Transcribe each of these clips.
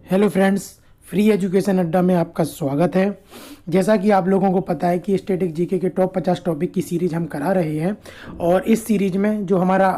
Hello friends, free education अड्डा में आपका स्वागत है। जैसा कि आप लोगों को पता है कि स्टैटिक जीके के टॉप 50 टॉपिक की सीरीज हम करा रहे हैं और इस सीरीज में जो हमारा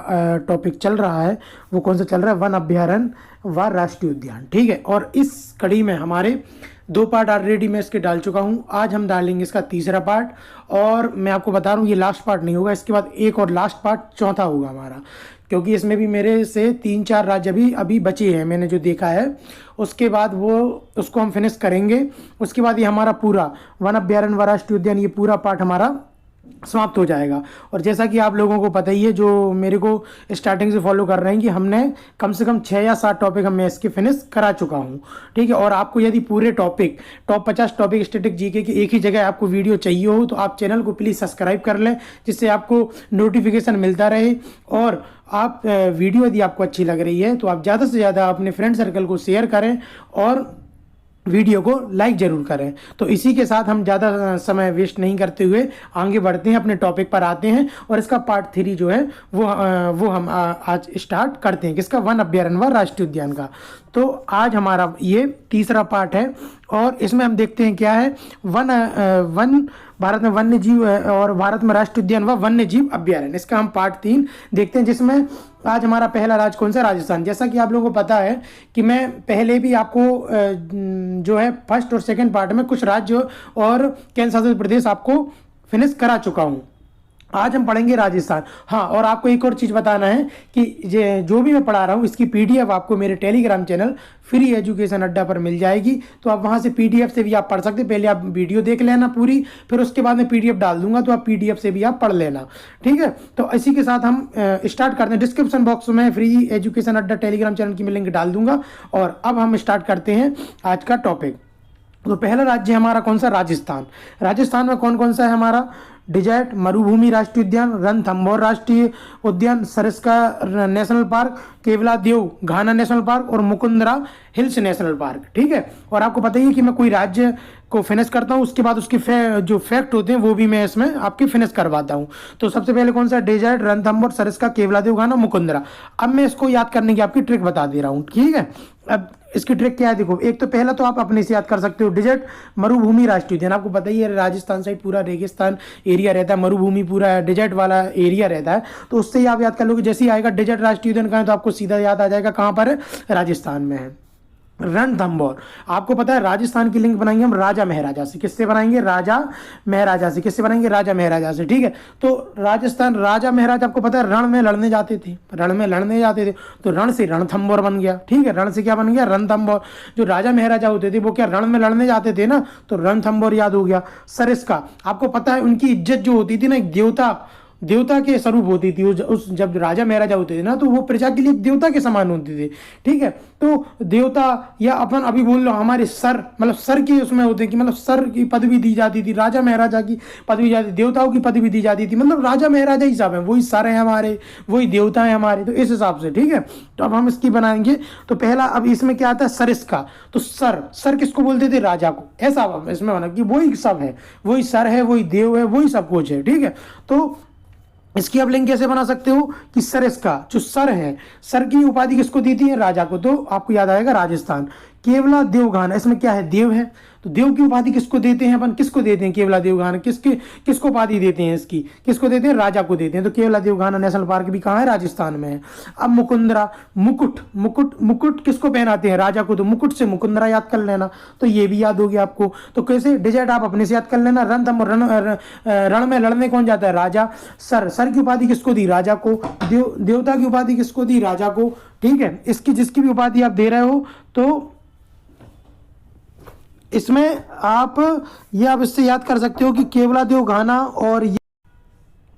टॉपिक चल रहा है वो कौन सा चल रहा है, वन अभ्यारण्य व राष्ट्रीय उद्यान। ठीक है, और इस कड़ी में हमारे 2 पार्ट ऑलरेडी मैं इसके डाल चुका हूँ। आज हम डालेंगे इसका तीसरा पार्ट और मैं आपको बता रहा हूँ ये लास्ट पार्ट नहीं होगा, इसके बाद एक और लास्ट पार्ट चौथा होगा हमारा, क्योंकि इसमें भी मेरे से 3-4 राज्य अभी बचे हैं मैंने जो देखा है। उसके बाद वो उसको हम फिनिश करेंगे। उसके बाद ये हमारा पूरा वन अभ्यारण्य व राष्ट्रीय उद्यान ये पूरा पार्ट हमारा समाप्त हो जाएगा। और जैसा कि आप लोगों को पता ही है, जो मेरे को स्टार्टिंग से फॉलो कर रहे हैं, कि हमने कम से कम 6 या 7 टॉपिक मैं इसके फिनिश करा चुका हूं। ठीक है, और आपको यदि पूरे topic top 50 topic static GK की एक ही जगह आपको वीडियो चाहिए हो तो आप चैनल को प्लीज़ सब्सक्राइब कर लें, जिससे आपको नोटिफिकेशन मिलता रहे। और आप वीडियो यदि आपको अच्छी लग रही है तो आप ज़्यादा से ज़्यादा अपने फ्रेंड सर्कल को शेयर करें और वीडियो को लाइक जरूर करें। तो इसी के साथ हम ज़्यादा समय वेस्ट नहीं करते हुए आगे बढ़ते हैं, अपने टॉपिक पर आते हैं और इसका पार्ट 3 जो है वो हम आज स्टार्ट करते हैं, किसका, वन अभ्यारण्य व राष्ट्रीय उद्यान का। तो आज हमारा ये तीसरा पार्ट है और इसमें हम देखते हैं क्या है, वन भारत में वन्य जीव और भारत में राष्ट्रीय उद्यान व वन्य जीव अभ्यारण्य, इसका हम पार्ट 3 देखते हैं, जिसमें आज हमारा पहला राज्य कौन सा, राजस्थान। जैसा कि आप लोगों को पता है कि मैं पहले भी आपको जो है फर्स्ट और सेकंड पार्ट में कुछ राज्य और केंद्र शासित प्रदेश आपको फिनिश करा चुका हूं। आज हम पढ़ेंगे राजस्थान। हाँ, और आपको एक और चीज़ बताना है कि जो भी मैं पढ़ा रहा हूँ इसकी पीडीएफ आपको मेरे टेलीग्राम चैनल फ्री एजुकेशन अड्डा पर मिल जाएगी। तो आप वहाँ से पीडीएफ से भी आप पढ़ सकते हैं। पहले आप वीडियो देख लेना पूरी, फिर उसके बाद मैं पीडीएफ डाल दूंगा तो आप पीडीएफ से भी आप पढ़ लेना। ठीक है, तो इसी के साथ हम स्टार्ट करते हैं। डिस्क्रिप्शन बॉक्स में फ्री एजुकेशन अड्डा टेलीग्राम चैनल की मैं लिंक डाल दूंगा और अब हम स्टार्ट करते हैं आज का टॉपिक। तो पहला राज्य हमारा कौन सा, राजस्थान। राजस्थान में कौन कौन सा है हमारा, डिजर्ट मरुभूमि राष्ट्रीय उद्यान, रणथंभौर राष्ट्रीय उद्यान, सरिस्का नेशनल पार्क, केवलादेव घाना नेशनल पार्क और मुकुंदरा हिल्स नेशनल पार्क। ठीक है, और आपको पता ही है कि मैं कोई राज्य को फिनिश करता हूँ उसके बाद उसके जो फैक्ट होते हैं वो भी मैं इसमें आपके फिनिश करवाता हूँ। तो सबसे पहले कौन सा, डेजर्ट, रणथंभौर, सरिस्का, केवलादेव घाना, मुकुंदरा। अब मैं इसको याद करने की आपकी ट्रिक बता दे रहा हूँ। ठीक है, अब इसकी ट्रिक क्या है, देखो, एक तो पहला तो आप अपने से याद कर सकते हो, डिजर्ट मरुभूमि राष्ट्रीय उद्यान। आपको पता ही है राजस्थान साइड पूरा रेगिस्तान एरिया रहता है, मरुभूमि पूरा डिजर्ट वाला एरिया रहता है, तो उससे ही आप याद कर लोगे। जैसे ही आएगा डिजर्ट राष्ट्रीय उद्यान कहाँ, तो आपको सीधा याद आ जाएगा कहाँ पर है, राजस्थान में है। रणथंभौर, आपको पता है राजस्थान की लिंक बनाएंगे हम राजा महाराजा से। किससे बनाएंगे, राजा महाराजा से। किससे बनाएंगे, राजा महाराजा से। ठीक है, तो राजस्थान राजा महाराजा आपको पता है रण में लड़ने जाते थे, रण में लड़ने जाते थे, तो रण से रणथंभौर बन गया। ठीक है, रण से क्या बन गया, रणथंभौर। जो राजा महाराजा होते थे वो क्या रण में लड़ने जाते थे ना, तो रणथंभौर याद हो गया। सरिस्का, आपको पता है उनकी इज्जत जो होती थी ना, एक देवता के स्वरूप होती थी। उस जब राजा महाराजा होते थे ना तो वो प्रजा के लिए देवता के समान होते थे। ठीक है, तो देवता या अपन अभी बोल लो हमारे सर, मतलब सर की उसमें होते कि मतलब सर की पदवी दी जाती थी, राजा महाराजा की पदवी जाती, देवताओं की पदवी दी जाती थी। मतलब राजा महाराजा ही सब है, वही सर है हमारे, वही देवता है हमारे, तो इस हिसाब से। ठीक है, तो अब हम इसकी बनाएंगे। तो पहला, अब इसमें क्या आता है, सरिस्का। तो सर किसको बोलते थे, राजा को। ऐसा इसमें बना कि वही सब है, वही सर है, वही देव है, वही सब कुछ है। ठीक है, तो इसकी आप लिंक कैसे बना सकते हो कि सरिस्का जो सर है, सर की उपाधि किसको दी थी है, राजा को। तो आपको याद आएगा राजस्थान। केवलादेव घाना, इसमें क्या है, देव है, तो देव की उपाधि किसको देते हैं अपन, किसको देते हैं, केवलादेव घाना। किसको उपाधि देते हैं इसकी, किसको देते हैं, राजा को देते हैं। तो केवलादेव घाना नेशनल पार्क भी कहाँ है, राजस्थान में है। अब मुकुंदरा, मुकुट किसको पहनाते हैं, राजा को, तो मुकुट से मुकुंदरा याद कर लेना, तो ये भी याद हो गया आपको। तो कैसे, डिजर्ट आप अपने से याद कर लेना, रण में लड़ने कौन जाता है, राजा। सर की उपाधि किसको दी, राजा को। देवता की उपाधि किसको दी, राजा को। ठीक है, इसकी जिसकी भी उपाधि आप दे रहे हो तो इसमें आप इससे याद कर सकते हो कि केवलादेव घाना। और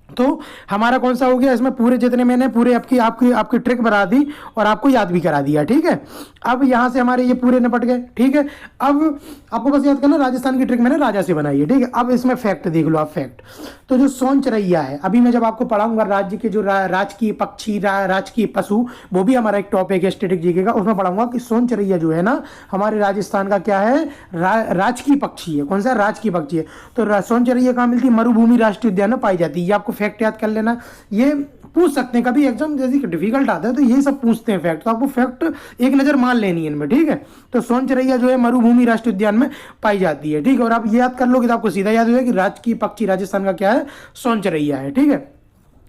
तो हमारा कौन सा हो गया, इसमें पूरे जितने मैंने पूरे आपकी ट्रिक बना दी और आपको याद भी करा दिया। ठीक है, अब यहां से हमारे ये पूरे निपट गए। ठीक है, अब आपको बस याद करना राजस्थान की ट्रिक मैंने राजा से बनाई है। ठीक है, अब इसमें फैक्ट देख लो आप, फैक्ट तो जो सोन चिरैया है, अभी मैं जब आपको पढ़ाऊंगा राज्य के जो राजकीय पक्षी, राजकीय पशु, वो भी हमारा एक टॉपिक है स्टैटिक जीके का, उसमें पढ़ाऊंगा कि सोन चिरैया जो है ना हमारे राजस्थान का क्या है, राजकीय पक्षी है। कौन सा, राजकीय पक्षी है। तो सोन चिरैया कहाँ मिलती है, मरुभूमि राष्ट्रीय उद्यान में पाई जाती है। ये आपको फैक्ट याद कर लेना। ये पूछ सकते हैं कभी एग्जाम जैसे डिफिकल्ट आता है तो यही सब पूछते हैं फैक्ट, तो आपको फैक्ट एक नज़र मान लेनी है इनमें, ठीक है। तो सोनचरैया जो है मरुभूमि राष्ट्रीय उद्यान में पाई जाती है, ठीक है। और आप ये याद कर लोगे तो आपको सीधा याद हो जाएगा कि राजकीय पक्षी राजस्थान का क्या है, सोनचरैया है, ठीक है।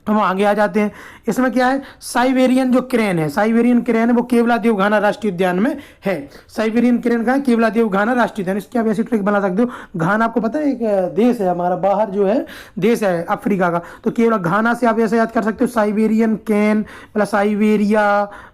हम आगे आ जाते हैं। इसमें क्या है, साइबेरियन जो क्रेन है, साइबेरियन क्रेन है वो केवलादेव घाना राष्ट्रीय उद्यान में है। साइबेरियन क्रेन का है केवलादेव घाना राष्ट्रीय उद्यान। इसकी आप ऐसी ट्रिक बना सकते हो, घाना आपको पता है एक देश है हमारा, बाहर जो है देश है अफ्रीका का, तो केवल घाना से आप ऐसे याद कर सकते हो साइबेरियन क्रेन, मतलब साइबेरिया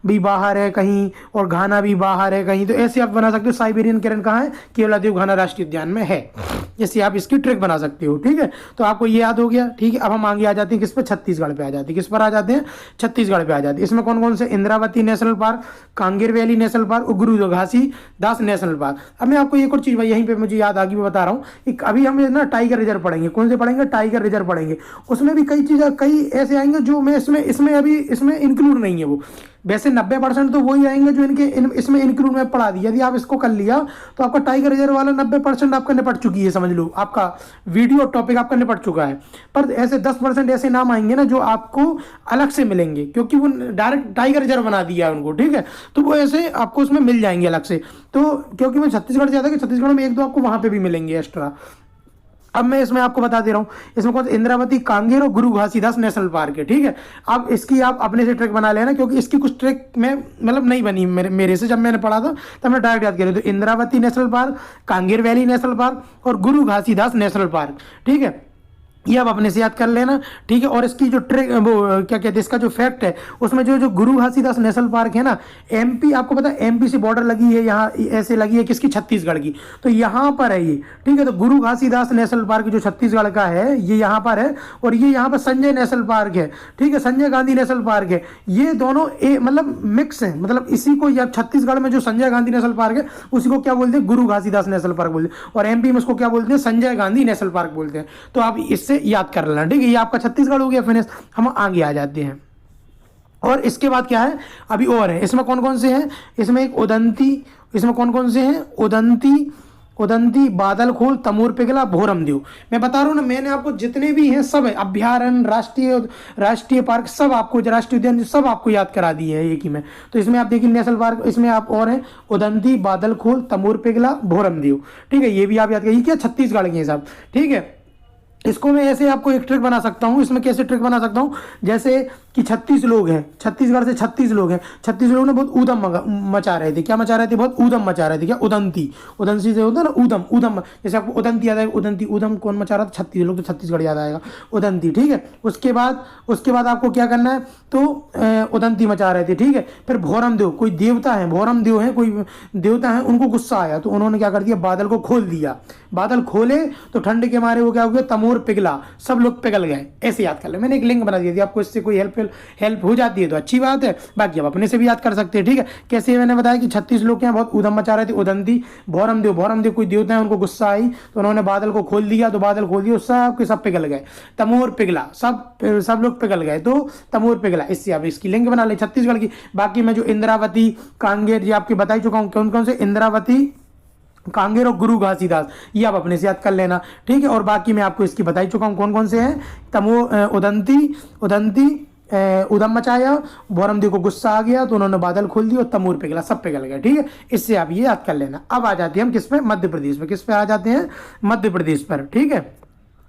भी बाहर है कहीं और घाना भी बाहर है कहीं, तो ऐसे आप बना सकते हो साइबेरियन क्रेन कहाँ है, केवलादेव घाना राष्ट्रीय उद्यान में है। जैसे आप इसकी ट्रिक बना सकते हो, ठीक है। तो आपको ये याद हो गया, ठीक है। अब हम आगे आ जाते हैं किस पे, छत्तीसगढ़ पे आ जाते हैं। किस पर आ जाते हैं, छत्तीसगढ़ पे आ जाते हैं। इसमें कौन कौन से, Indravati national park, Kanger valley national park और गुरु घासीदास नेशनल पार्क। अब मैं आपको एक और चीज भाई यहीं पे मुझे याद आ गई, मैं बता रहा हूँ, अभी हम ना टाइगर रिजर्व पढ़ेंगे। कौन से पढ़ेंगे, टाइगर रिजर्व पढ़ेंगे। उसमें भी कई चीजें, कई ऐसे आएंगे जो मैं इसमें अभी इसमें इंक्लूड नहीं है। वो वैसे 90% तो वही आएंगे जो इसमें इंक्लूड में पढ़ा दिया। यदि आप इसको कर लिया तो आपका टाइगर रिजर्व वाला 90% आपका निपट चुकी है, समझ लो आपका वीडियो टॉपिक आपका निपट चुका है। पर ऐसे 10% ऐसे नाम आएंगे ना जो आपको अलग से मिलेंगे, क्योंकि वो डायरेक्ट टाइगर रिजर्व बना दिया है उनको, ठीक है। तो वो ऐसे आपको उसमें मिल जाएंगे अलग से। तो क्योंकि मैं छत्तीसगढ़ से ज्यादा कि छत्तीसगढ़ में एक दो आपको वहां पे भी मिलेंगे एक्स्ट्रा। अब मैं इसमें आपको बता दे रहा हूँ, इसमें कौन, इंद्रावती, कांगेर और गुरु घासीदास नेशनल पार्क है, ठीक है। अब इसकी आप अपने से ट्रिक बना लेना, क्योंकि इसकी कुछ ट्रिक में मतलब नहीं बनी मेरे से, जब मैंने पढ़ा था तब मैं डायरेक्ट याद किया। तो Indravati national park, Kanger valley national park और गुरु घासीदास नेशनल पार्क, ठीक है। ये आप अपने से याद कर लेना, ठीक है। और इसकी जो ट्रिक वो क्या कहते हैं, इसका जो फैक्ट है उसमें जो गुरु घासीदास नेशनल पार्क है ना, एमपी, आपको पता है एमपी से बॉर्डर लगी है, यहाँ ऐसे लगी है किसकी, छत्तीसगढ़ की, तो यहाँ पर है ये, ठीक है। तो गुरु घासीदास नेशनल पार्क जो छत्तीसगढ़ का है ये यहाँ पर है, और ये यहाँ पर संजय नेशनल पार्क है, ठीक है, संजय गांधी नेशनल पार्क है। ये दोनों मतलब मिक्स है, मतलब इसी को या छत्तीसगढ़ में जो संजय गांधी नेशनल पार्क है उसी को क्या बोलते हैं, गुरु घासीदास नेशनल पार्क बोलते हैं, और एमपी में उसको क्या बोलते हैं, संजय गांधी नेशनल पार्क बोलते हैं। तो आप इससे याद कर लेना, ठीक है। ये आपका छत्तीसगढ़ हो गया फिनिश। हम आगे आ जाते हैं, और इसके बाद क्या है, अभी और है। इसमें कौन कौन से हैं, इसमें एक उदंती, इसमें कौन कौन से हैं, उदंती, बादलखोल, तमोर पिघला, भोरमदेव। मैं बता रहा हूँ ना, मैंने आपको जितने भी हैं सब है, अभ्यारण्य, राष्ट्रीय पार्क, सब आपको, राष्ट्रीय उद्यान सब आपको याद करा दिए है एक ही में। तो इसमें आप देखिए नेशनल पार्क, इसमें आप और हैं उदंती, बादलखोल, तमोर पिघला, भोरमदेव, ठीक है। ये भी आप याद करिए, क्या छत्तीसगढ़ के सब, ठीक है। इसको मैं ऐसे आपको एक ट्रिक बना सकता हूँ। इसमें कैसे ट्रिक बना सकता हूँ, जैसे कि 36 लोग हैं, छत्तीसगढ़ से 36 लोग हैं, 36 लोग ने बहुत ऊधम मचा रहे थे, क्या मचा रहे थे, बहुत ऊधम मचा रहे थे, क्या, उदंती से होता है ना ऊधम, जैसे आपको उदंती याद आएगा, ऊधम कौन मचा रहा था, 36 लोग, तो छत्तीसगढ़ याद आएगा, उदंती, ठीक है। उसके बाद आपको क्या करना है, तो उदंती मचा रहे थे, ठीक है। फिर भोरमदेव, कोई देवता है, भोरमदेव है कोई देवता है, उनको गुस्सा आया तो उन्होंने क्या कर दिया, बादल को खोल दिया। बादल खोले तो ठंड के मारे वो क्या हो गया, तमोर पिघला, सब लोग पिघल गए। ऐसे याद कर ले, मैंने एक लिंक बना दिया थी आपको, इससे कोई हेल्प हो जाती है तो अच्छी बात है, बाकी आप अपने से भी याद कर सकते हैं, ठीक है। कैसे मैंने बताया कि 36 लोग क्या बहुत ऊधम मचा रहे थे, उदंती, भोरमदेव कोई देवता है, उनको गुस्सा आई तो उन्होंने बादल को खोल दिया, तो बादल खोल दिया, सब पिघल गए। तमोर पिघला, सब लोग पिघल गए, तो तमोर पिघला। इससे आप इसकी लिंक बना ले छत्तीसगढ़ की। बाकी मैं जो इंद्रावती, कांगेर, ये आपकी बताई चुका हूँ, कौन कौन से, इंद्रावती, कांगेर और गुरु घासीदास, ये आप अपने से याद कर लेना, ठीक है। और बाकी मैं आपको इसकी बता ही चुका हूँ कौन कौन से हैं, उदंती उधम मचाया, भोरमदेव को गुस्सा आ गया तो उन्होंने बादल खोल दिया और तमोर पिघला, सब पिघल गए, ठीक है। इससे आप ये याद कर लेना। अब आ जाते हैं हम किस पे, मध्य प्रदेश पे। किस पे आ जाते हैं, मध्य प्रदेश पर, ठीक है।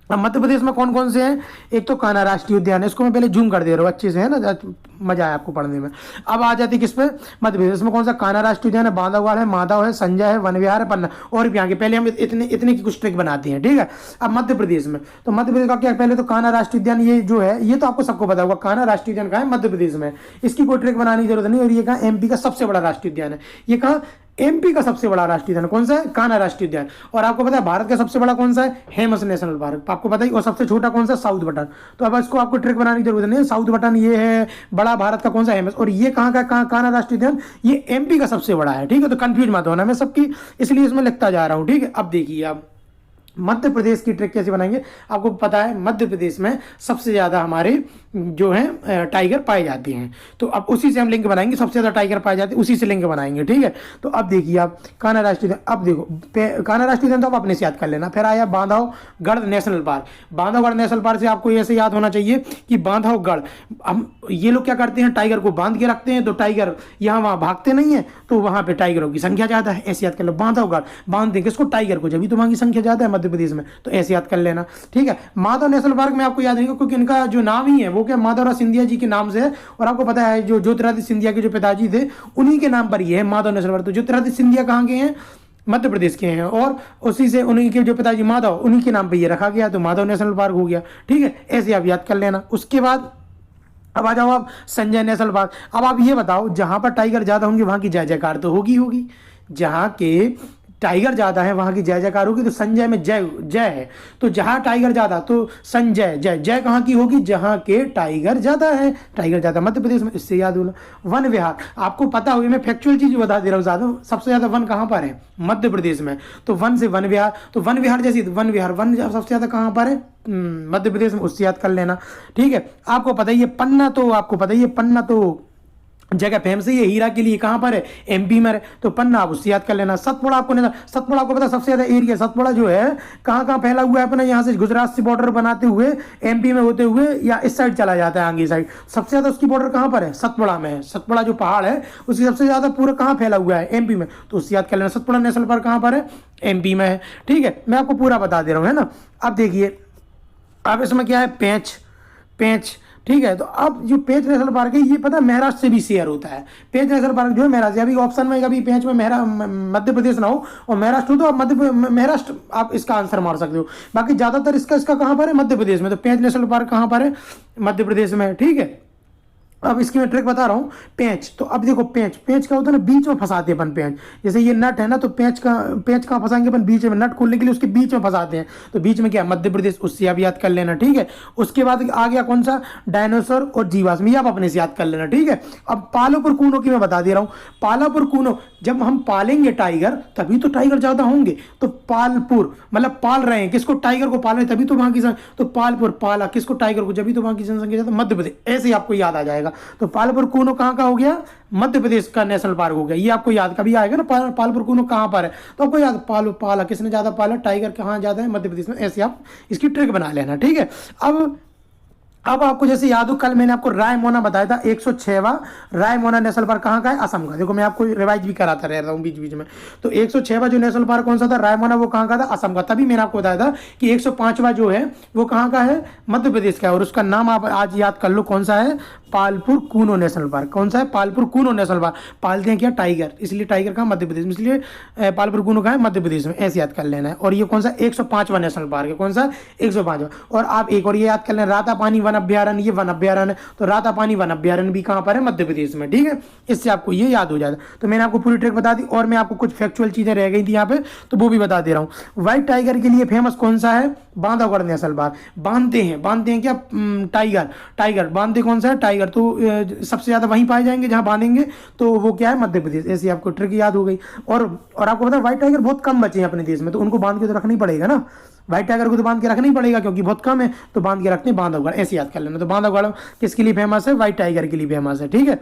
अब मध्य प्रदेश में कौन कौन से हैं, एक तो कान्हा राष्ट्रीय उद्यान है, इसको मैं पहले जूम कर दे रहा हूँ अच्छे से, है ना, मजा आया आपको पढ़ने में। अब आ जाती है किस पे, मध्य प्रदेश में कौन सा, कान्हा राष्ट्रीय उद्यान है, बांधवगढ़ है, माधव है, संजय है, वन विहार है, पन्ना, और भी आगे। पहले हम इतने की कुछ ट्रिक बनाते हैं, ठीक है। अब मध्य प्रदेश में, तो मध्य प्रदेश का क्या, पहले तो कान्हा राष्ट्रीय उद्यान, ये जो है ये तो आपको सबको पता होगा, कान्हा राष्ट्रीय उद्यान कहाँ है, मध्य प्रदेश में, इसकी कोई ट्रिक बनाने की जरूरत नहीं। और ये कहाँ, एमपी का सबसे बड़ा राष्ट्रीय उद्यान है। ये कहाँ, एमपी का सबसे बड़ा राष्ट्रीय उद्यान कौन सा है, कान्हा राष्ट्रीय उद्यान। और आपको पता है भारत का सबसे बड़ा कौन सा है, हेमस नेशनल पार्क, आपको पता ही। और सबसे छोटा कौन सा, साउथ बटन। तो अब इसको आपको ट्रिक बनाने की जरूरत नहीं है, साउथ बटन ये है बड़ा, भारत का कौन सा, हेमस। और ये कहाँ का, कान्हा राष्ट्रीय उद्यान, ये एमपी का सबसे बड़ा है, ठीक है। तो कंफ्यूज मत होना, मैं सबकी इसलिए इसमें लिखता जा रहा हूँ, ठीक है। अब देखिए, अब मध्य प्रदेश की ट्रिक कैसे बनाएंगे, आपको पता है मध्य प्रदेश में सबसे ज़्यादा हमारे जो है टाइगर पाए जाते हैं। तो अब उसी से हम लिंक बनाएंगे, सबसे ज़्यादा टाइगर पाए जाते हैं उसी से लिंक बनाएंगे, ठीक है। तो अब देखिए आप कान्हा राष्ट्रीय उद्यान, अब देखो कान्हा राष्ट्रीय उद्यान तो आप अपने से याद कर लेना। फिर आया Bandhavgarh national park. Bandhavgarh national park से आपको ऐसे याद होना चाहिए कि बांधवगढ़, हम ये लोग क्या करते हैं, टाइगर को बांध के रखते हैं, तो टाइगर यहाँ वहाँ भागते नहीं है, तो वहाँ पे टाइगरों की संख्या ज़्यादा है, ऐसे याद कर लो। बांधवगढ़, बांध देंगे इसको टाइगर को, जब भी तो वहाँ की संख्या ज़्यादा है मध्य प्रदेश में, तो ऐसे याद कर लेना, ठीक है। माधव नेशनल पार्क में आपको याद रहेगा क्योंकि इनका जो नाम ही है वो क्या माधवराव सिंधिया जी के नाम से है, और आपको पता है जो ज्योतिरादित्य सिंधिया के जो पिताजी थे उन्हीं के नाम पर ही है माधव नेशनल पार्क। तो ज्योतिरादित्य सिंधिया कहाँ के हैं, मध्य प्रदेश के हैं, और उसी से उन्हीं के जो पिताजी माधव, उन्हीं के नाम पे ये रखा गया, तो माधव नेशनल पार्क हो गया, ठीक है। ऐसे आप याद कर लेना। उसके बाद अब आ जाओ आप संजय नेशनल पार्क। अब आप ये बताओ, जहां पर टाइगर ज्यादा होंगे वहां की जय जयकार तो होगी होगी, जहां के टाइगर ज्यादा है वहां की जय जयकार होगी। तो संजय में जय जय है, तो जहां टाइगर ज्यादा तो संजय जय, जय कहाँ की होगी, जहां के टाइगर ज्यादा है, टाइगर ज्यादा मध्य प्रदेश में, इससे याद होना। वन विहार, आपको पता होगी, मैं फैक्चुअल चीज बता दे रहा हूँ ज्यादा, सबसे ज्यादा वन कहाँ पर है, मध्य प्रदेश में। तो वन से वन विहार, तो वन विहार जैसी वन विहार, वन सबसे ज्यादा कहाँ पर है, मध्य प्रदेश में, उससे याद कर लेना, ठीक है। आपको पता ही है पन्ना, तो आपको पता ही है पन्ना तो जगह फेमस है ये हीरा के लिए, कहाँ पर है, एमपी में है, तो पन्ना आप उससे याद कर लेना। सतपुड़ा आपको नहीं, सतपुड़ा आपको पता सबसे ज्यादा एरिया, सतपुड़ा जो है कहाँ कहाँ फैला हुआ है अपना, यहाँ से गुजरात से बॉर्डर बनाते हुए एमपी में होते हुए या इस साइड चला जाता है आगे साइड, सबसे ज्यादा उसकी बॉर्डर कहाँ पर है, सतपुड़ा में है। सतपुड़ा जो पहाड़ है उसकी सबसे ज्यादा पूरा कहाँ फैला हुआ है, एमपी में, तो उससे याद कर लेना। सतपुड़ा नेशनल पार्क कहाँ पर है, एमपी में है, ठीक है। मैं आपको पूरा बता दे रहा हूँ, है ना। अब देखिए, अब इसमें क्या है, पेंच, पेंच, ठीक है। तो अब जो पेंच नेशनल पार्क है ये पता है महाराष्ट्र से भी शेयर होता है। पेंच नेशनल पार्क जो है महाराष्ट्र, अभी ऑप्शन में कभी पेंच में मध्य प्रदेश ना हो और महाराष्ट्र हो तो आप महाराष्ट्र आप इसका आंसर मार सकते हो। बाकी ज्यादातर इसका कहाँ पर है, मध्य प्रदेश में। तो पेंच नेशनल पार्क कहाँ पर है, मध्य प्रदेश में, ठीक है। अब इसकी मैं ट्रिक बता रहा हूँ, पेंच, तो अब देखो पेंच, पेंच क्या होता है ना, बीच में फंसाते हैं अपन पेंच, जैसे ये नट है ना, तो पेंच कहाँ फंसाएंगे अपन, बीच में, नट खोलने के लिए उसके बीच में फंसाते हैं, तो बीच में क्या, मध्य प्रदेश, उससे आप याद कर लेना, ठीक है। उसके बाद आ गया कौन सा, डायनासोर और जीवाश्म, ये आप अपने से याद कर लेना, ठीक है। अब पालापुर कूनो की मैं बता दे रहा हूँ, पालापुर कूनो, जब हम पालेंगे टाइगर तभी तो टाइगर ज्यादा होंगे, तो पालपुर मतलब पाल रहे हैं किसको, टाइगर को पाल रहे हैं, तभी तो वहां की, तो पालपुर, पाला किसको, टाइगर को, जब तो वहां की जनसंख्या ज्यादा, मध्य प्रदेश, ऐसे ही आपको याद आ जाएगा। तो पालपुर कूनो कहाँ का हो गया, मध्य प्रदेश का नेशनल पार्क हो गया, ये आपको याद कभी आएगा ना, पालपुर कूनो कहाँ पर है, तो आपको याद, पाला किसने ज्यादा पाला, टाइगर कहाँ ज्यादा है, मध्य प्रदेश में, ऐसे आप इसकी ट्रिक बना लेना, ठीक है। अब आपको जैसे याद हो, कल मैंने आपको रायमोना बताया था, 106वां रायमोना नेशनल पार्क कहाँ का है, असम का। देखो मैं आपको रिवाइज भी कराता रह रहा हूँ बीच बीच में। तो 106वां जो नेशनल पार्क कौन सा था, रायमोना, वो कहाँ का था, असम का। तभी मैंने आपको बताया था कि 105वां जो है वो कहाँ का है, मध्य प्रदेश का है, और उसका नाम आप आज याद कर लो, कौन सा है, पालपुर कूनो नेशनल पार्क। कौन सा है, पालपुर कूनो नेशनल पार्क। पालते हैं क्या, टाइगर, इसलिए टाइगर का मध्य प्रदेश में, इसलिए पालपुर कूनो का है मध्य प्रदेश में, ऐसे याद कर लेना है। और ये कौन सा, 105वां नेशनल पार्क है, कौन सा, 105वां। और आप एक और ये याद कर लेना, रातापानी वन अभ्यारण्य, ये वन अभ्यारण्य, तो रातापानी वन अभ्यारण्य भी कहाँ पर है, मध्य प्रदेश में, ठीक है। इससे आपको ये याद हो जाएगा। तो मैंने आपको पूरी ट्रिक बता दी, और मैं आपको कुछ फैक्चुअल चीजें रह गई थी यहाँ पे, तो वो भी बता दे रहा हूँ। व्हाइट टाइगर के लिए फेमस कौन सा है, बांधवगढ़ नेशनल पार्क। बांधते हैं क्या, टाइगर, टाइगर बांधते कौन सा है, टाइगर, तो सबसे ज्यादा वहीं पाए जाएंगे जहां बांधेंगे, तो वो क्या है, मध्य प्रदेश। ऐसी आपको ट्रिक याद हो गई। और आपको पता है व्हाइट टाइगर बहुत कम बचे हैं अपने देश में, तो उनको बांध के तो रखना ही पड़ेगा ना, व्हाइट टाइगर को तो बांध के रखना ही पड़ेगा क्योंकि बहुत कम है, तो बांध के रखते हैं बांधवगढ़, ऐसे याद कर लेना। तो बांधवगढ़ किसके लिए फेमस है, व्हाइट टाइगर के लिए फेमस है, ठीक है।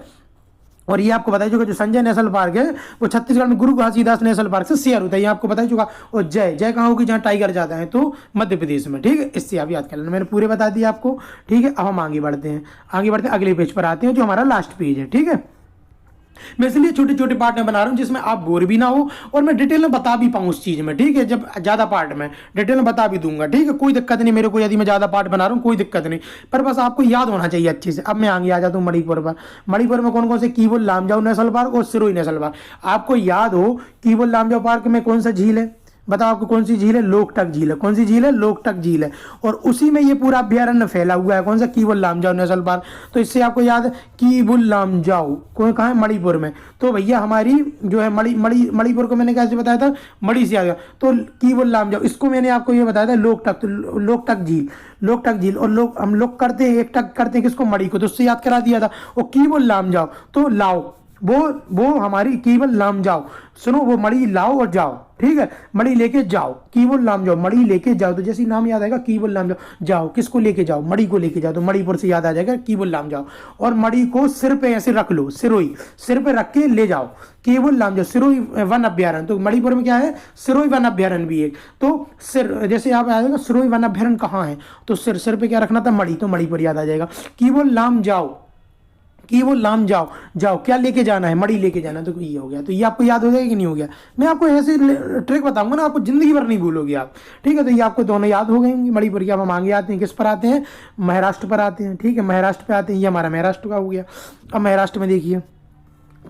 और ये आपको बताया जो संजय नेशनल पार्क है वो छत्तीसगढ़ में गुरु घासीदास नेशनल पार्क से शेयर होता है, ये आपको बताया चुका। और जय, जय कहाँ होगी, जहाँ टाइगर जाता है, तो मध्य प्रदेश में, ठीक है। इससे आप याद कर लेना, मैंने पूरे बता दिए आपको, ठीक है। अब हम आगे बढ़ते हैं, अगले पेज पर आते हैं, जो हमारा लास्ट पेज है, ठीक है। मैं इसलिए छोटे छोटे पार्ट में बना रहा हूँ जिसमें आप बोर भी ना हो और मैं डिटेल में बता भी पाऊँ उस चीज में, ठीक है। जब ज्यादा पार्ट में डिटेल में बता भी दूंगा, ठीक है, कोई दिक्कत नहीं मेरे को, यदि मैं ज्यादा पार्ट बना रहा हूँ कोई दिक्कत नहीं, पर बस आपको याद होना चाहिए अच्छे से। अब मैं आगे आ जाता हूँ मणिपुर पर। मणिपुर में कौन कौन से, कीवुल लामजाओ नेशनल पार्क और सिरोही नेशनल पार्क। आपको याद हो कीवुल लामजाओ पार्क में कौन सा झील है, बताओ आपको कौन सी झील है, लोकटक झील है। कौन सी झील है, लोकटक झील है, और उसी में ये पूरा अभ्यारण्य फैला हुआ है, कौन सा, कीवुल लामजाओ नेशनल पार्क। तो इससे आपको याद है कीवुल लामजाओ कौन, कहाँ है, मणिपुर में। तो भैया हमारी जो है मणिपुर को मैंने कैसे बताया था, मणि से आ गया, तो कीवुल लामजाओ, इसको मैंने आपको ये बताया था लोकटक, तो लोकटक झील, लोकटक झील। और हम लोग करते हैं एक टक करते हैं किसको, मणि को, तो उससे याद करा दिया था। और कीवुल लामजाओ तो लाओ, वो हमारी केवल नाम जाओ, सुनो, वो मणि लाओ और जाओ, ठीक है, मणि लेके जाओ, केवल नाम जाओ, मणि लेके जाओ, तो जैसे नाम याद आएगा केवल नाम जाओ, जाओ किसको लेके जाओ, मणि को लेके जाओ, तो मणिपुर से याद आ जाएगा केवल नाम जाओ, और मणि को सिर पे ऐसे रख लो, सिरोई सिर पे रख के ले जाओ, केवल नाम जाओ, सिरोई वन अभ्यारण्य, तो मणिपुर में क्या है, सिरोई वन अभ्यारण्य भी एक, तो सिर जैसे आप आ जाएगा सिरोई वन अभ्यारण्य कहाँ है, तो सिर पे क्या रखना था, मणि, तो मणिपुर याद आ जाएगा, केवल नाम जाओ, कि वो लाम जाओ, जाओ क्या लेके जाना है, मड़ी लेके जाना है, तो ये हो गया, तो ये आपको याद हो जाएगा कि नहीं हो गया। मैं आपको ऐसे ट्रिक बताऊंगा ना, आपको जिंदगी भर नहीं भूलोगे आप, ठीक है। तो ये आपको दोनों याद हो गए होंगे। मणिपुर की। अब हम आगे आते हैं, किस पर आते हैं, महाराष्ट्र पर आते हैं, ठीक है, महाराष्ट्र पे आते हैं, ये हमारा महाराष्ट्र का हो गया। अब महाराष्ट्र में देखिए,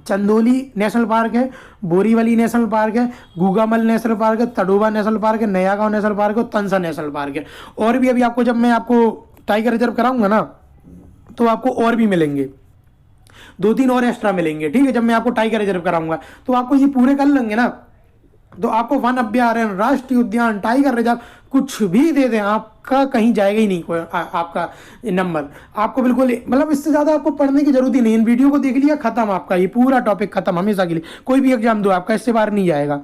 चंदोली नेशनल पार्क है, बोरीवली नेशनल पार्क है, गुगामल नेशनल पार्क है, तडोबा नेशनल पार्क है, नया गांव नेशनल पार्क है, तंसा नेशनल पार्क है। और भी अभी आपको, जब मैं आपको टाइगर रिजर्व कराऊंगा ना, तो आपको और भी मिलेंगे, 2-3 और एक्स्ट्रा मिलेंगे, ठीक है। जब मैं आपको टाइगर रिजर्व कराऊंगा तो आपको ये पूरे कर लेंगे ना, तो आपको वन अभ्यारण्य, राष्ट्रीय उद्यान, टाइगर रिजर्व कुछ भी दे दें, आपका कहीं जाएगा ही नहीं कोई आपका नंबर, आपको बिल्कुल, मतलब इससे ज्यादा आपको पढ़ने की जरूरत ही नहीं। इन वीडियो को देख लिया, खत्म, आपका ये पूरा टॉपिक खत्म हमेशा के लिए। कोई भी एग्जाम दो, आपका इससे बाहर नहीं जाएगा।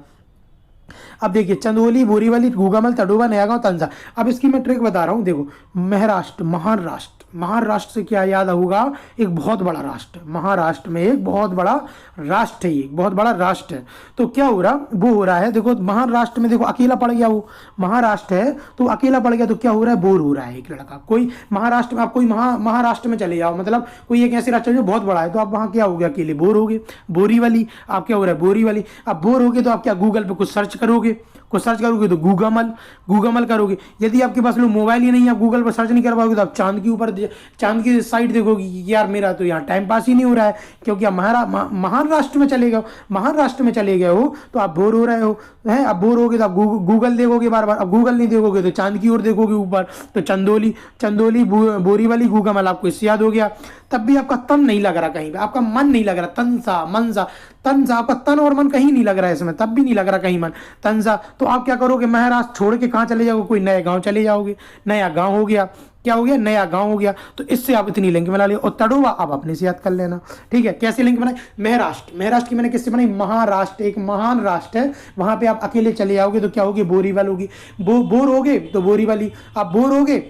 अब देखिए, चंदोली, बोरीवली, गुगामल, तडोबा, नयागांव, तंसा। अब इसकी मैं ट्रिक बता रहा हूँ, देखो, महाराष्ट्र, महाराष्ट्र, महाराष्ट्र से क्या याद होगा, एक बहुत बड़ा राष्ट्र, महाराष्ट्र में एक बहुत बड़ा राष्ट्र है, एक बहुत बड़ा राष्ट्र है। तो क्या हो रहा, वो हो रहा है, देखो महाराष्ट्र में, देखो अकेला पड़ गया, वो महाराष्ट्र है तो अकेला पड़ गया, तो क्या हो रहा है, बोर हो रहा है एक लड़का। कोई महाराष्ट्र में, आप कोई महाराष्ट्र में चले जाओ, मतलब कोई एक ऐसे राष्ट्र जो बहुत बड़ा है, तो आप वहाँ क्या हो गया, अकेले बोर हो गए। बोरीवली, आप क्या हो रहा है, बोरीवली, आप बोर हो गए, तो आप क्या गूगल पे कुछ सर्च करोगे, तो गूगामल करोगे। यदि आपके पास लो मोबाइल ही नहीं, आप गूगल पर सर्च नहीं कर पाओगे, तो आप चांद के ऊपर, चांद की साइड देखोगे कि यार मेरा तो यहाँ टाइम पास ही नहीं हो रहा है, क्योंकि आप महाराष्ट्र में चले गए हो, महाराष्ट्र में चले गए हो, तो आप बोर हो रहे हो, है, आप बोर हो गए तो आप गूगल देखोगे बार बार, अब गूगल नहीं देखोगे तो चांद की ओर देखोगे ऊपर, तो चंदोली, बोरीवली, गूगामल, आपको इससे याद हो गया। तब भी आपका तन नहीं लग रहा कहीं पे, आपका मन नहीं लग रहा, तंसा, मनसा, तंसा, आपका तन और मन कहीं नहीं लग रहा है इसमें, तब भी नहीं लग रहा कहीं मन, तंसा, तो आप क्या करोगे, महाराष्ट्र छोड़ के कहाँ चले जाओगे, कोई नए गांव चले जाओगे, नया गांव हो गया, क्या हो गया, नया गांव हो गया। तो इससे आप इतनी लिंक बना लिया। और तडोबा आप अपने से याद कर लेना, ठीक है। कैसे लिंक बनाए, महाराष्ट्र की मैंने किससे बनाई, महाराष्ट्र एक महान राष्ट्र है, वहां पे आप अकेले चले जाओगे तो क्या होगी, बोरीवल होगी, बोर हो गए तो बोरीवली, आप बोर हो गए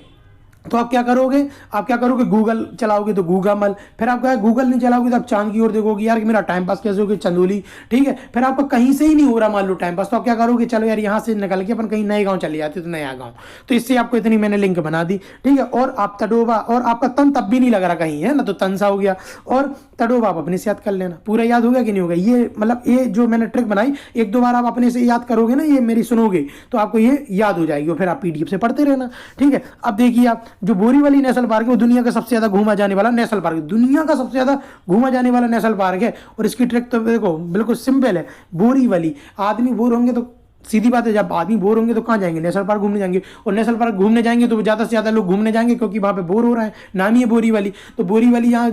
तो आप क्या करोगे, गूगल चलाओगे तो गूगामल, फिर आप क्या गूगल नहीं चलाओगे तो आप चांद की ओर देखोगे, यार कि मेरा टाइम पास कैसे होगा, चंदोली, ठीक है। फिर आपको कहीं से ही नहीं हो रहा मान लो टाइम पास, तो आप क्या करोगे, चलो यार यहाँ से निकल के अपन कहीं नए गांव चले जाते, तो नया गांव, तो इससे आपको इतनी मैंने लिंक बना दी, ठीक है। और आप तडोबा, और आपका तन तब भी नहीं लग रहा कहीं, है ना, तो तंसा हो गया, और तडोबा आप अपने से याद कर लेना। पूरा याद हो गया कि नहीं होगा, ये मतलब ये जो मैंने ट्रिक बनाई, 1-2 बार आप अपने से याद करोगे ना, ये मेरी सुनोगे तो आपको ये याद हो जाएगी, और फिर आप पीडीएफ से पढ़ते रहना, ठीक है। अब देखिए, आप जो बोरीवली नेशनल पार्क है, वो दुनिया का सबसे ज्यादा घूमा जाने वाला नेशनल पार्क, दुनिया का सबसे ज्यादा घूमा जाने वाला नेशनल पार्क है। और इसकी ट्रिक तो देखो बिल्कुल सिंपल है। बोरीवली, आदमी बोर होंगे तो सीधी बात है, जब आदमी बोर होंगे तो कहाँ जाएंगे, नेशनल पार्क घूमने जाएंगे, और नेशनल पार्क घूमने जाएंगे तो ज़्यादा से ज़्यादा लोग घूमने जाएंगे, क्योंकि वहाँ पे बोर हो रहा है, नाम ही है बोरीवली। तो बोरीवली यहाँ,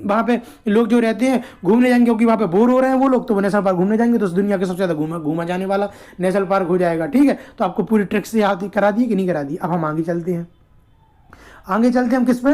वहाँ पे लोग जो रहते हैं घूमने जाएंगे, क्योंकि वहाँ पे बोर हो रहे हैं वो लोग, तो वो नेशनल पार्क घूमने जाएंगे, तो दुनिया के सबसे ज़्यादा घूमा जाने वाला नेशनल पार्क हो जाएगा, ठीक है। तो आपको पूरी ट्रिक से याद करा दी कि नहीं करा दी। अब हम आगे चलते हैं, हम किस पे,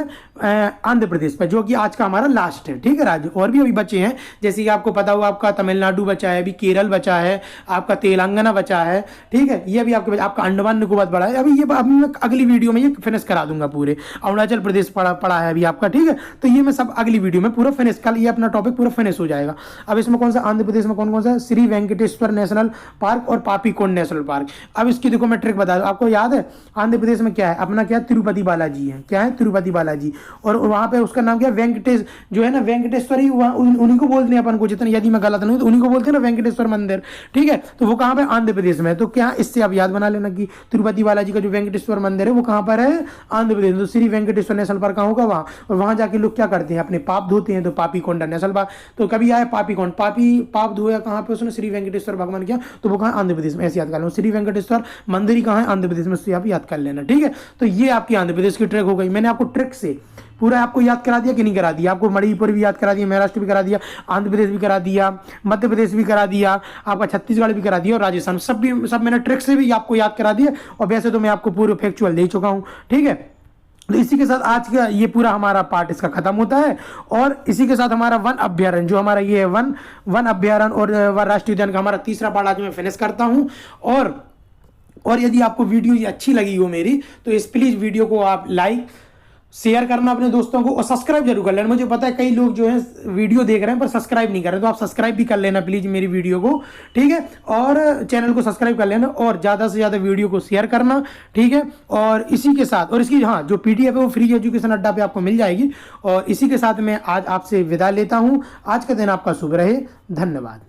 आंध्र प्रदेश पे, जो कि आज का हमारा लास्ट है, ठीक है राज्य। और भी अभी बचे हैं, जैसे कि आपको पता हुआ, आपका तमिलनाडु बचा है, अभी केरल बचा है, आपका तेलंगाना बचा है, ठीक है। ये भी आपका अंडमान निकोबार पड़ा है, अभी मैं अगली वीडियो में ये फिनिश करा दूंगा पूरे। अरुणाचल प्रदेश पड़ा है अभी आपका, ठीक है। तो ये मैं सब अगली वीडियो में पूरा फिनिश, कल ये अपना टॉपिक पूरा फिनिश हो जाएगा। अब इसमें कौन सा, आंध्र प्रदेश में कौन सा, श्री वेंकटेश्वर नेशनल पार्क और पापीकोंड नेशनल पार्क। अब इसकी देखो मैं ट्रिक बता दूं, आपको याद है आंध्र प्रदेश में क्या है, अपना क्या, तिरुपति बालाजी है, क्या है, तिरुपति बालाजी। और वहां पे उसका नाम क्या है, वेंकटेश, जो है ना वेंकटेश्वर ही, उन्हीं को बोलते हैं अपन को, जितना यदि मैं गलत नहीं तो उन्हीं को बोलते हैं ना वेंकटेश्वर मंदिर, ठीक है। तो वो कहाँ पे, आंध्र प्रदेश में। तो क्या, इससे आप याद बना लेना कि तिरुपति बालाजी का जो वेंकटेश्वर मंदिर है वो कहाँ पर है, आंध्र प्रदेश में। तो श्री वेंकटेश्वर नेशनल पार्क कहाँ होगा, वहाँ। और वहां जाके लोग क्या करते हैं, अपने पाप धोते हैं, तो पापीकोंडा नेशनल पार्क। तो कभी आया पापीकोंड, पाप धोया कहाँ पे उसने, श्री वेंकटेश्वर भगवान किया, तो वो कहाँ, आंध्र प्रदेश में। ऐसे याद कर लो, श्री वेंकटेश्वर मंदिर कहाँ है, आंध्र प्रदेश में, उससे आप याद कर लेना, ठीक है। तो ये आपकी आंध्र प्रदेश की ट्रिक हो गई। मैंने आपको ट्रिक से पूरा आपको याद करा दिया कि नहीं करा दिया, आपको मणिपुर भी याद करा दिया, महाराष्ट्र भी करा दिया, आंध्र प्रदेश भी करा दिया, मध्य प्रदेश भी करा दिया, आपका छत्तीसगढ़ भी करा दिया, और राजस्थान सब मैंने ट्रिक से भी आपको याद करा दिया। और वैसे तो मैं आपको पूरे फैक्चुअल दे चुका हूँ, ठीक है। तो इसी के साथ आज का ये पूरा हमारा पार्ट इसका खत्म होता है। और इसी के साथ हमारा वन अभ्यारण्य जो हमारा ये है वन अभ्यारण्य और वन राष्ट्रीय उद्यान का हमारा तीसरा पार्ट आज मैं फिनिश करता हूँ। और यदि आपको वीडियो ये अच्छी लगी हो मेरी, तो इस प्लीज़ वीडियो को आप लाइक शेयर करना अपने दोस्तों को, और सब्सक्राइब जरूर कर लेना। मुझे पता है कई लोग जो है वीडियो देख रहे हैं पर सब्सक्राइब नहीं कर रहे, तो आप सब्सक्राइब भी कर लेना प्लीज़ मेरी वीडियो को, ठीक है। और चैनल को सब्सक्राइब कर लेना और ज़्यादा से ज़्यादा वीडियो को शेयर करना, ठीक है। और इसी के साथ, और इसकी हाँ जो PDF है वो फ्री एजुकेशन अड्डा पे आपको मिल जाएगी। और इसी के साथ मैं आज आपसे विदा लेता हूँ। आज का दिन आपका शुभ रहे। धन्यवाद।